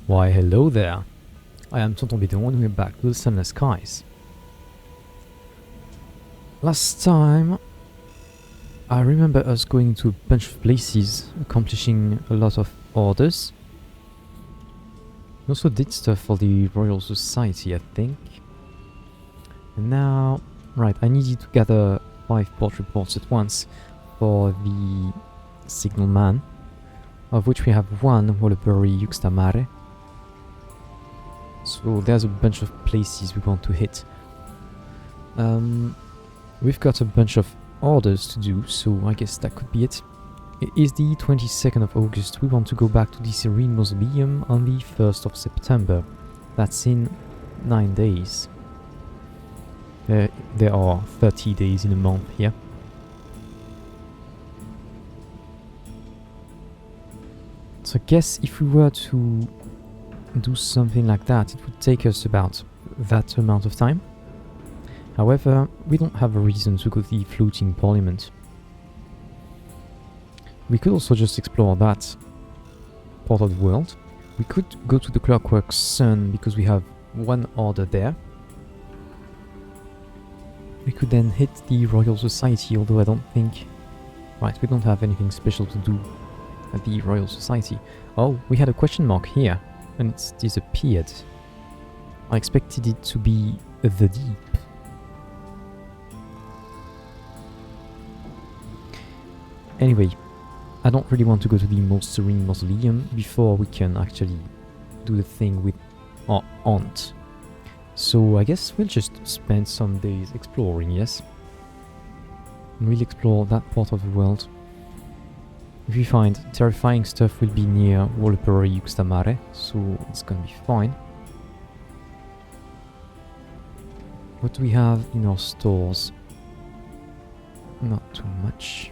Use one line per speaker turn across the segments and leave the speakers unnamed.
Why, hello there. I am Tonton Bidon and we're back with Sunless Skies. Last time, I remember us going to a bunch of places, accomplishing a lot of orders. We also did stuff for the Royal Society, I think. And now, right, I needed to gather 5 port reports at once for the Signalman, of which we have one, Wallabury Yuxtamare. So there's a bunch of places we want to hit. We've got a bunch of orders to do, so I guess that could be it. It is the 22nd of August. We want to go back to the Serene Mausoleum on the 1st of September. That's in 9 days. There are 30 days in a month here. So I guess if we were to do something like that, it would take us about that amount of time. However, we don't have a reason to go to the floating parliament. We could also just explore that part of the world. We could go to the Clockwork Sun because we have one order there. We could then hit the Royal Society, although I don't think... Right, we don't have anything special to do at the Royal Society. Oh, we had a question mark here, and it's disappeared. I expected it to be the deep. Anyway, I don't really want to go to the Serene Mausoleum before we can actually do the thing with our aunt. So I guess we'll just spend some days exploring, yes? And we'll explore that part of the world. If we find terrifying stuff, we'll be near Wallabury Yuxtamare, so it's gonna be fine. What do we have in our stores? Not too much.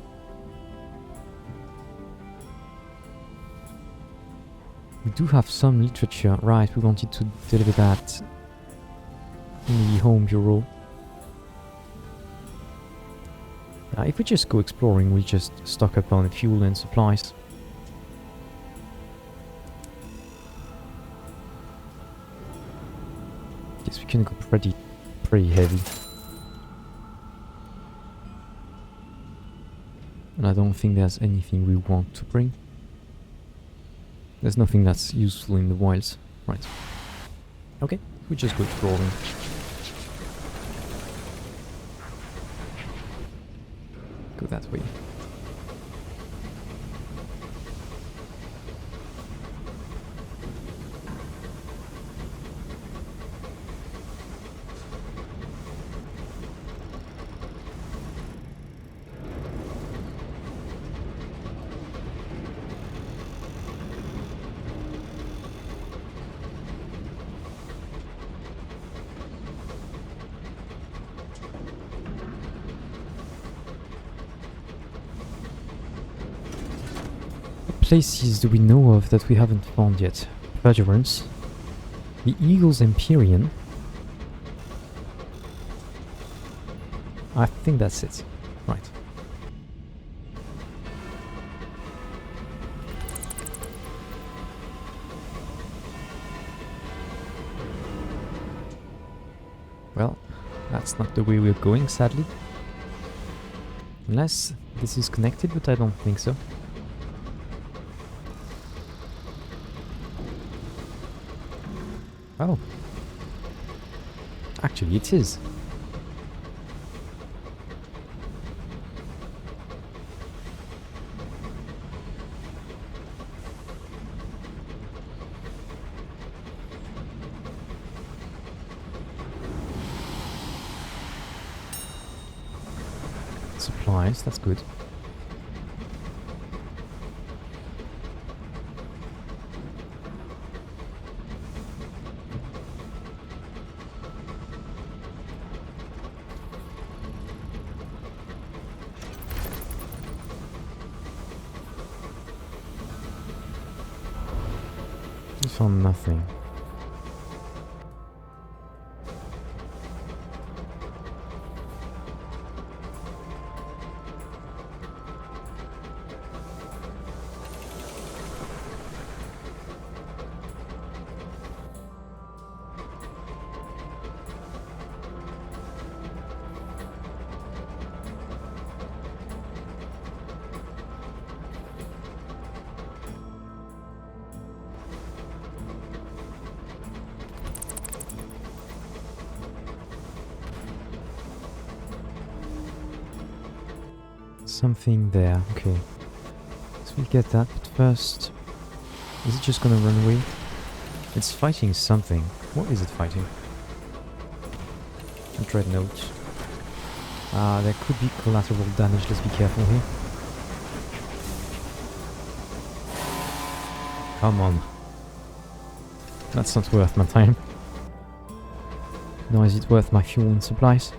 We do have some literature, right? We wanted to deliver that in the home bureau. If we just go exploring, we'll just stock up on fuel and supplies. Guess we can go pretty heavy. And I don't think there's anything we want to bring. There's nothing that's useful in the wilds. Right. Okay, we just go exploring. Go that way. Places do we know of that we haven't found yet? Perseverance, the Eagle's Empyrean. I think that's it. Right. Well, that's not the way we're going, sadly. Unless this is connected, but I don't think so. Oh. Actually, it is. Supplies, that's good. Found nothing. Something there, okay. So we'll get that, but first... Is it just gonna run away? It's fighting something. What is it fighting? A dreadnought. There could be collateral damage, let's be careful here. Come on. That's not worth my time. Nor is it worth my fuel and supplies.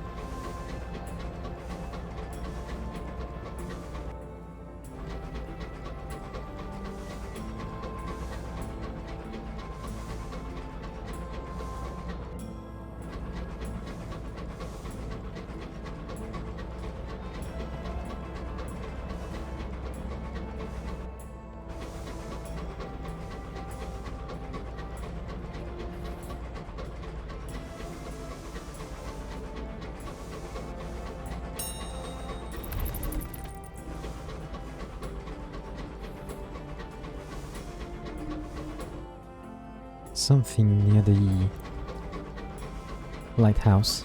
Something near the lighthouse.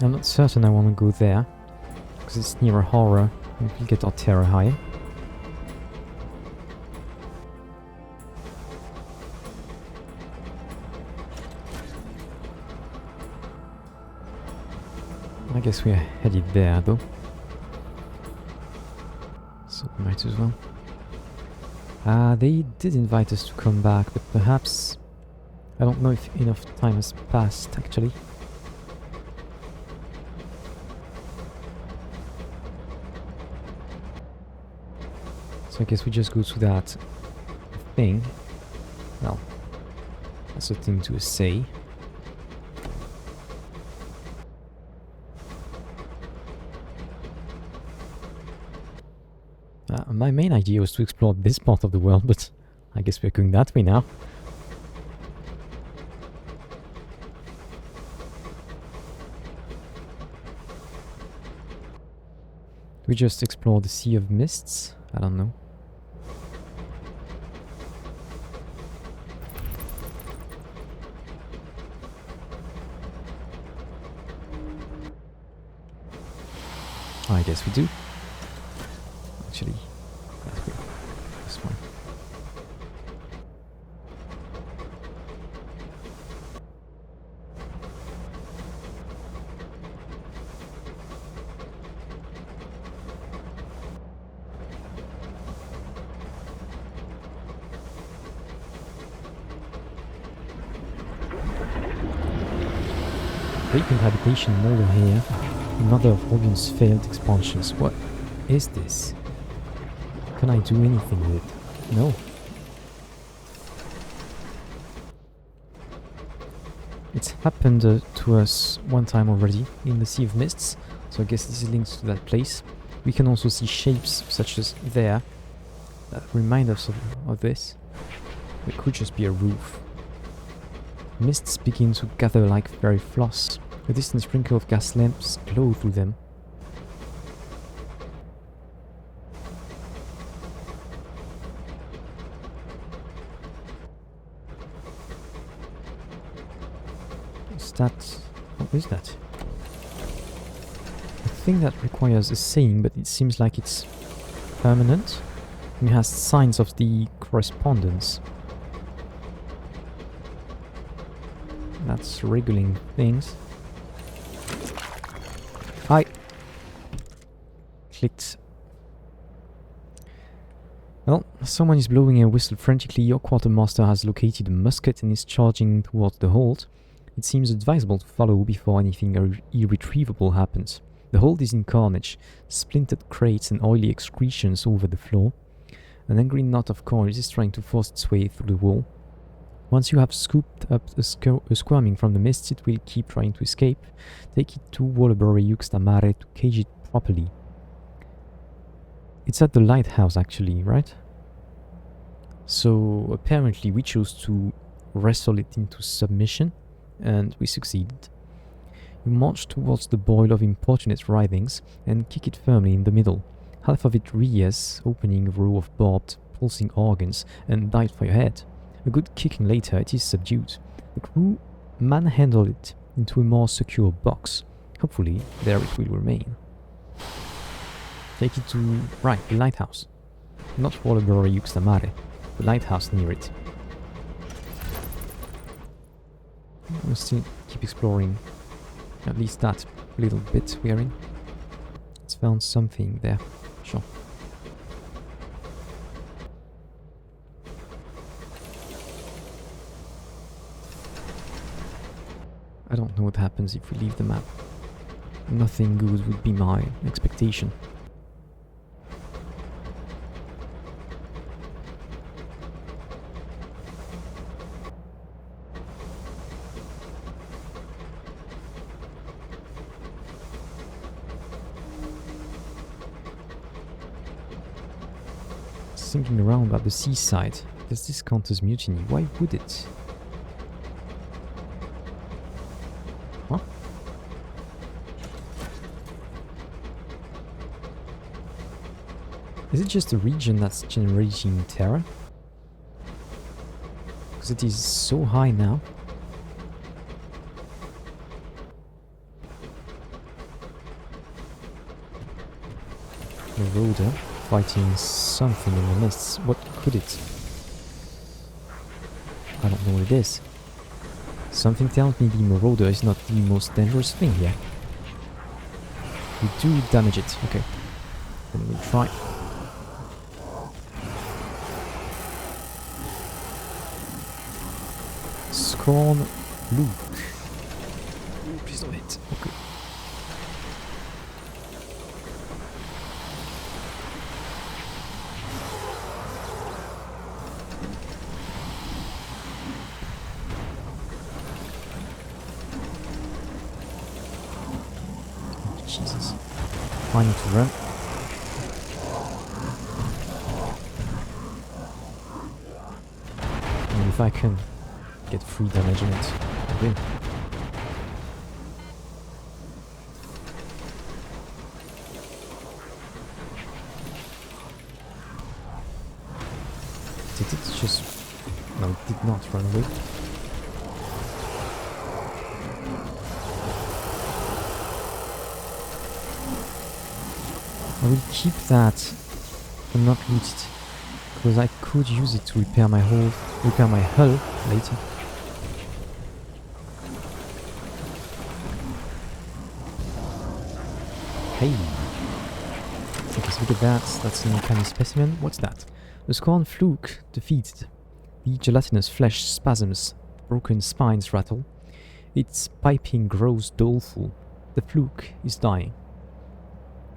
I'm not certain I want to go there, because it's near a horror and we'll get our terror high. I guess we are headed there though, so we might as well. They did invite us to come back, but perhaps... I don't know if enough time has passed, actually. So I guess we just go to that thing. Well, that's a thing to say. My main idea was to explore this part of the world, but I guess we're going that way now. We just explore the Sea of Mists? I don't know. I guess we do. Actually, that's good. This one. Vacant habitation model here. Another of Orion's failed expansions. What is this? Can I do anything with it? No. It's happened to us one time already in the Sea of Mists, so I guess this is linked to that place. We can also see shapes such as there that remind us of this. It could just be a roof. Mists begin to gather like fairy floss. A distant sprinkle of gas lamps glow through them. What is that? A thing that requires a saying, but it seems like it's permanent. And it has signs of the correspondence. That's wriggling things. Hi! Clicked. Well, someone is blowing a whistle frantically. Your quartermaster has located a musket and is charging towards the hold. It seems advisable to follow before anything irretrievable happens. The hold is in carnage, splintered crates and oily excretions over the floor. An angry knot of coils is trying to force its way through the wall. Once you have scooped up a squirming from the mists, it will keep trying to escape. Take it to Wallabury Yuxtamare to cage it properly. It's at the lighthouse actually, right? So apparently we chose to wrestle it into submission. And we succeeded. You march towards the boil of importunate writhings and kick it firmly in the middle. Half of it rears, opening a row of barbed, pulsing organs, and dive for your head. A good kicking later, it is subdued. The crew manhandle it into a more secure box. Hopefully, there it will remain. Take it to, right, the lighthouse. Not Waterbury Yuxtamare, the lighthouse near it. We'll still keep exploring at least that little bit we're in. It's found something there, sure. I don't know what happens if we leave the map. Nothing good would be my expectation. Thinking around about the seaside. Does this count as mutiny? Why would it? Huh? Is it just a region that's generating terror? Because it is so high now. Marauder fighting something in the mists. What could it? I don't know what it is. Something tells me the Marauder is not the most dangerous thing here. We do damage it. Okay. Then we'll try. Scorn Luke. Please don't hit. Okay. Jesus. I need to run. And if I can get free damage on it, I will. Did it just... No, it did not run away. I will keep that and not loot it, because I could use it to repair my hull later. Hey! Take a look at that. That's an uncanny specimen. What's that? The Scorn Fluke defeated. The gelatinous flesh spasms, broken spines rattle. Its piping grows doleful. The Fluke is dying.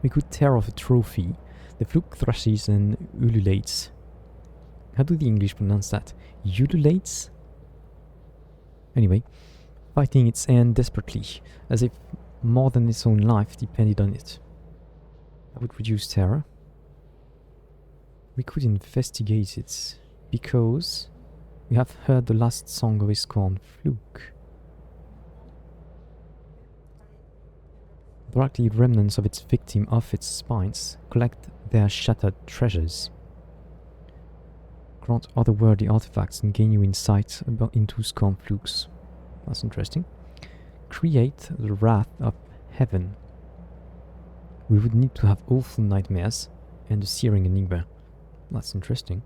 We could tear off a trophy. The Fluke thrashes and ululates. How do the English pronounce that? Ululates? Anyway, fighting its end desperately, as if more than its own life depended on it. I would reduce terror. We could investigate it, because we have heard the last song of a Scorn Fluke. Brightly remnants of its victim off its spines collect their shattered treasures. Grant otherworldly artifacts and gain you insight into Scorn Flukes. That's interesting. Create the wrath of heaven. We would need to have awful nightmares and a searing enigma. That's interesting.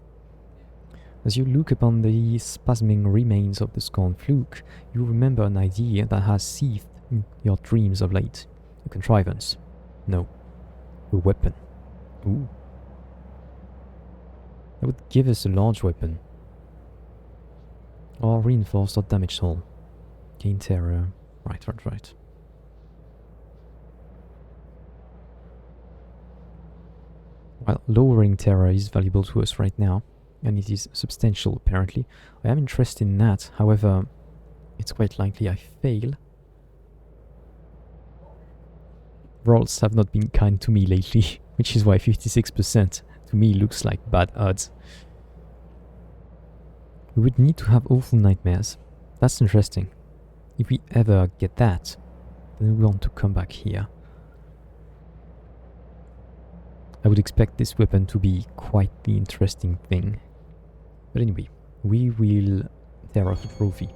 As you look upon the spasming remains of the Scorn Fluke, you remember an idea that has seethed in your dreams of late. A contrivance. No. A weapon. Ooh. That would give us a large weapon. Or reinforced or damaged hull. Gain terror. Right. While lowering terror is valuable to us right now, and it is substantial apparently, I am interested in that. However, it's quite likely I fail. Rolls have not been kind to me lately, which is why 56% to me looks like bad odds. We would need to have awful nightmares. That's interesting. If we ever get that, then we want to come back here. I would expect this weapon to be quite the interesting thing. But anyway, we will tear off the trophy.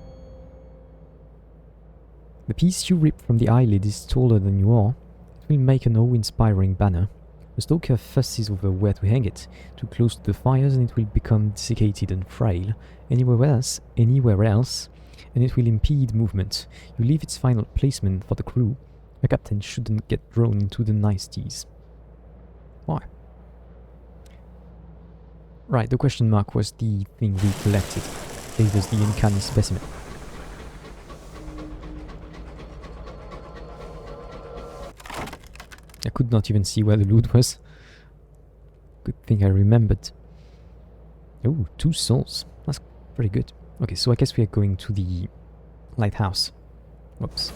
The piece you rip from the eyelid is taller than you are. It will make an awe-inspiring banner. The stalker fusses over where to hang it, too close to the fires and it will become desiccated and frail. Anywhere else, and it will impede movement. You leave its final placement for the crew. A captain shouldn't get drawn into the niceties. Why? Right, the question mark was the thing we collected. Gave us the uncanny specimen. I could not even see where the loot was. Good thing I remembered. Oh, 2 souls. That's pretty good. Okay, so I guess we are going to the lighthouse. Whoops.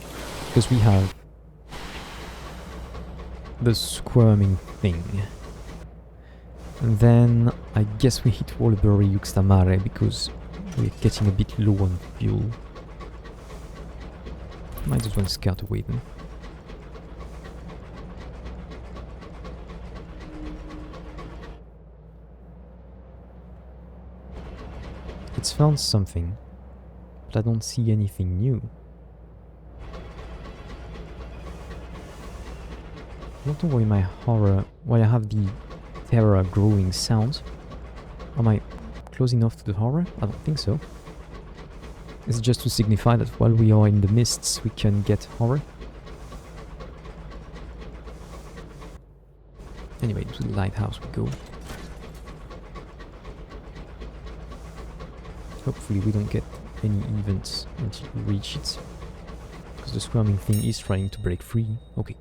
Because we have the squirming thing. And then I guess we hit Waterbury Yuxtamare because we're getting a bit low on fuel. Might as well scout away then. It's found something, but I don't see anything new. I don't know why I have the terror growing sound. Am I close enough to the horror? I don't think so. Is it just to signify that while we are in the mists we can get horror? Anyway, to the lighthouse we go. Hopefully we don't get any events until we reach it. Because the squirming thing is trying to break free. Okay.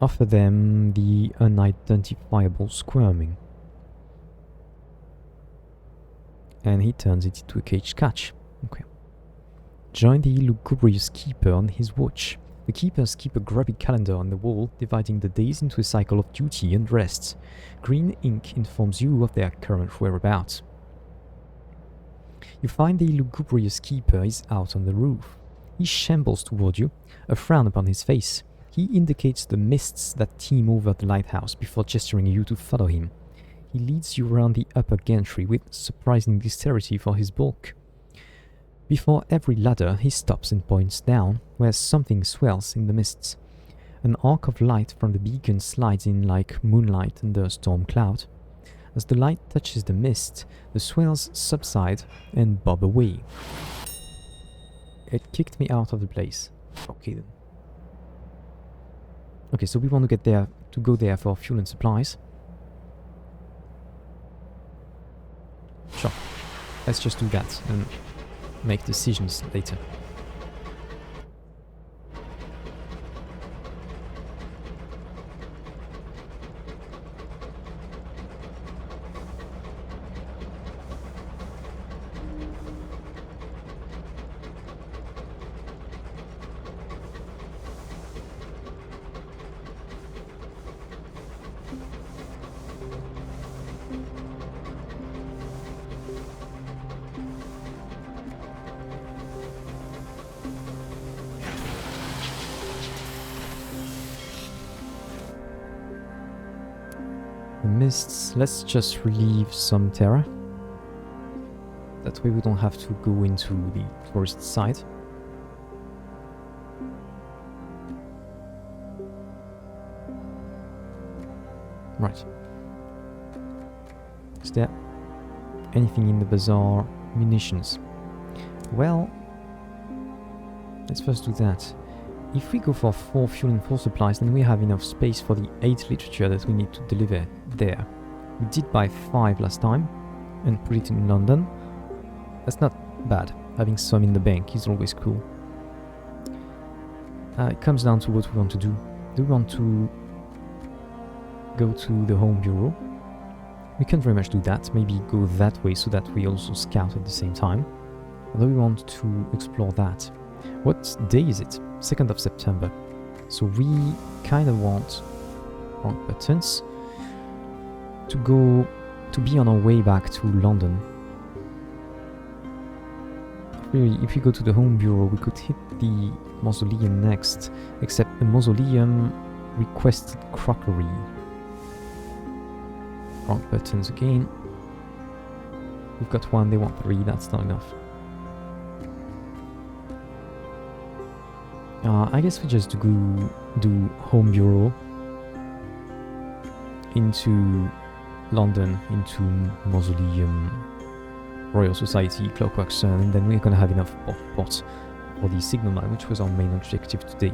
Offer them the unidentifiable squirming. And he turns it into a cage catch. Okay. Join the lugubrious keeper on his watch. The keepers keep a grubby calendar on the wall, dividing the days into a cycle of duty and rest. Green ink informs you of their current whereabouts. You find the lugubrious keeper is out on the roof. He shambles toward you, a frown upon his face. He indicates the mists that teem over the lighthouse before gesturing you to follow him. He leads you around the upper gantry with surprising dexterity for his bulk. Before every ladder, he stops and points down, where something swells in the mists. An arc of light from the beacon slides in like moonlight under a storm cloud. As the light touches the mist, the swells subside and bob away. It kicked me out of the place. Okay then. Okay, so we want to go there for fuel and supplies. Sure. Let's just do that and make decisions later. The mists, let's just relieve some terror. That way we don't have to go into the tourist side. Right. Is there anything in the bazaar? Munitions. Well, let's first do that. If we go for 4 fuel and 4 supplies, then we have enough space for the 8 literature that we need to deliver there. We did buy 5 last time and put it in London. That's not bad. Having some in the bank is always cool. It comes down to what we want to do. Do we want to go to the home bureau? We can very much do that. Maybe go that way so that we also scout at the same time. Although we want to explore that. What day is it? 2nd of September. So we kind of want wrong buttons to be on our way back to London. Really, if we go to the home bureau, we could hit the mausoleum next, except the mausoleum requested crockery. Wrong buttons again. We've got 1, they want 3, that's not enough. I guess we just do Home Bureau into London, into Mausoleum, Royal Society, Clockwork Sun, and then we're gonna have enough pots for the Signal Mine, which was our main objective today.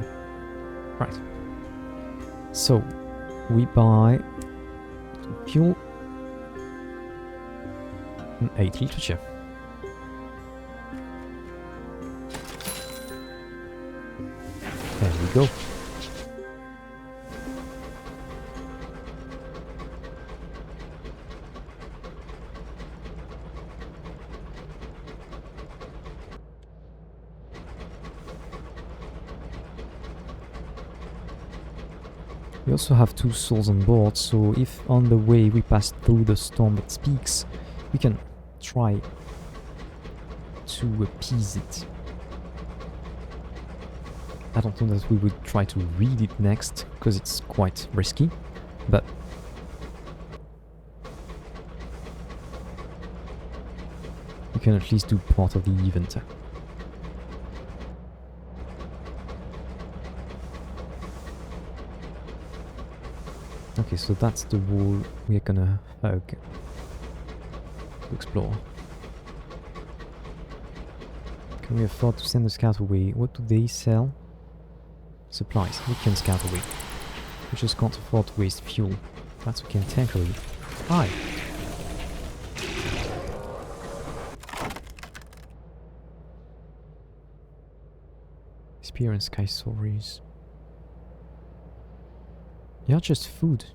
Right. So, we buy fuel and 8 literature. There we go. We also have 2 souls on board, so if on the way we pass through the storm that speaks, we can try to appease it. I don't know that we would try to read it next, because it's quite risky, but we can at least do part of the event. Okay, so that's the wall we're gonna hug to explore. Can we afford to send the scout away? What do they sell? Supplies. We can scout away. We just can't afford to waste fuel. That's okay temporarily. Hi! Experience sky stories. You're just food.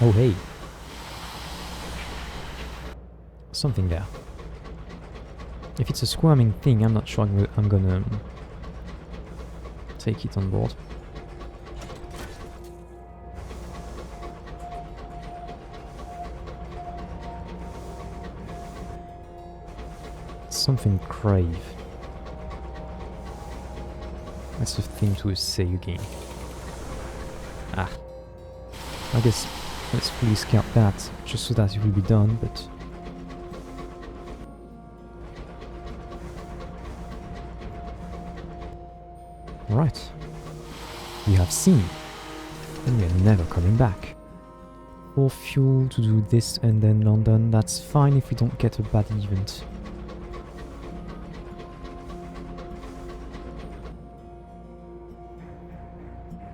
Oh hey. Something there. If it's a squirming thing, I'm not sure I'm gonna take it on board. Something crave. That's the thing to say again. Ah. I guess let's fully scout that, just so that it will be done, but... Right. We have seen. And we're never coming back. For fuel to do this and then London, that's fine if we don't get a bad event.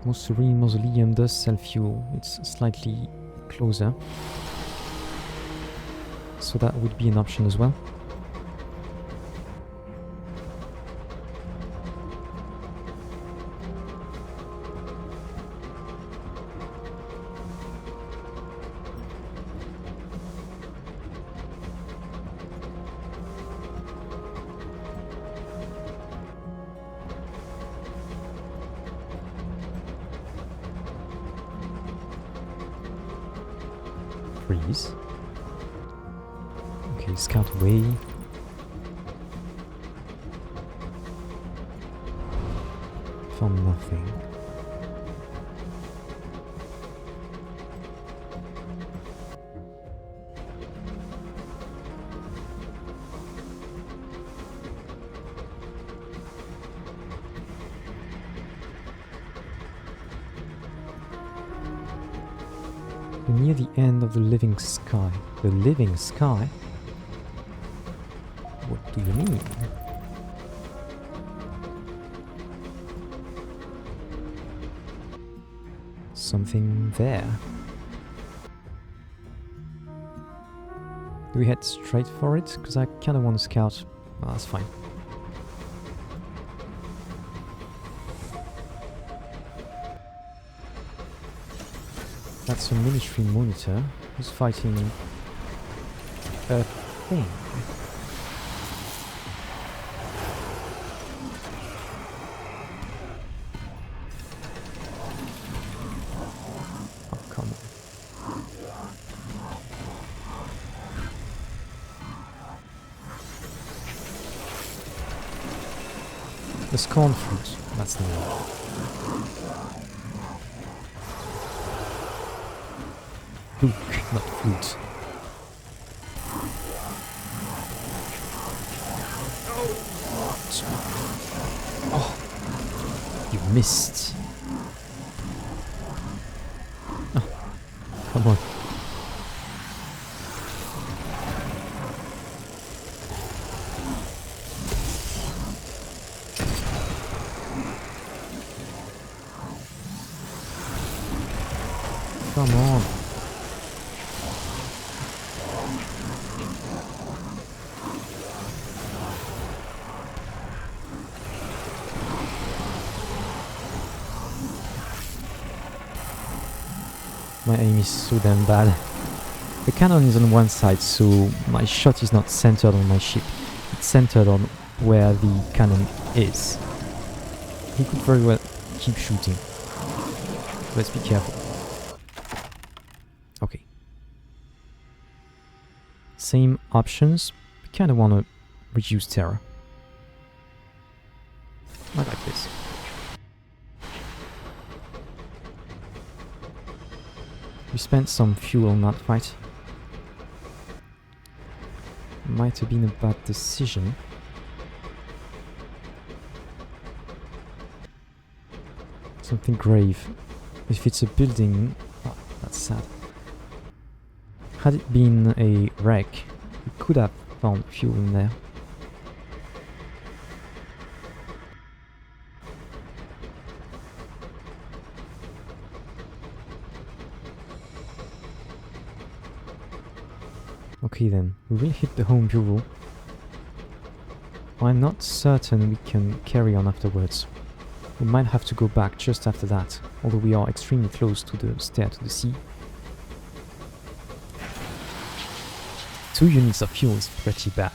Most Serene Mausoleum does sell fuel. It's slightly closer. So that would be an option as well. Freeze. Okay, scout away. Found nothing. We're near the end of the living sky. The living sky? What do you mean? Something there. Do we head straight for it? Because I kind of want to scout. Well, that's fine. That's a military monitor who's fighting a thing. Oh, come on. The Scornful, that's the one. Look, not food. Oh, you missed. Oh, come on. Come on. My aim is so damn bad. The cannon is on one side, so my shot is not centered on my ship. It's centered on where the cannon is. He could very well keep shooting. Let's be careful. Okay. Same options. We kind of want to reduce terror. I like this. We spent some fuel on that fight. Might have been a bad decision. Something grave. If it's a building... Oh, that's sad. Had it been a wreck, we could have found fuel in there. Okay then, we will hit the home bureau. I'm not certain we can carry on afterwards. We might have to go back just after that, although we are extremely close to the stair to the sea. 2 units of fuel is pretty bad.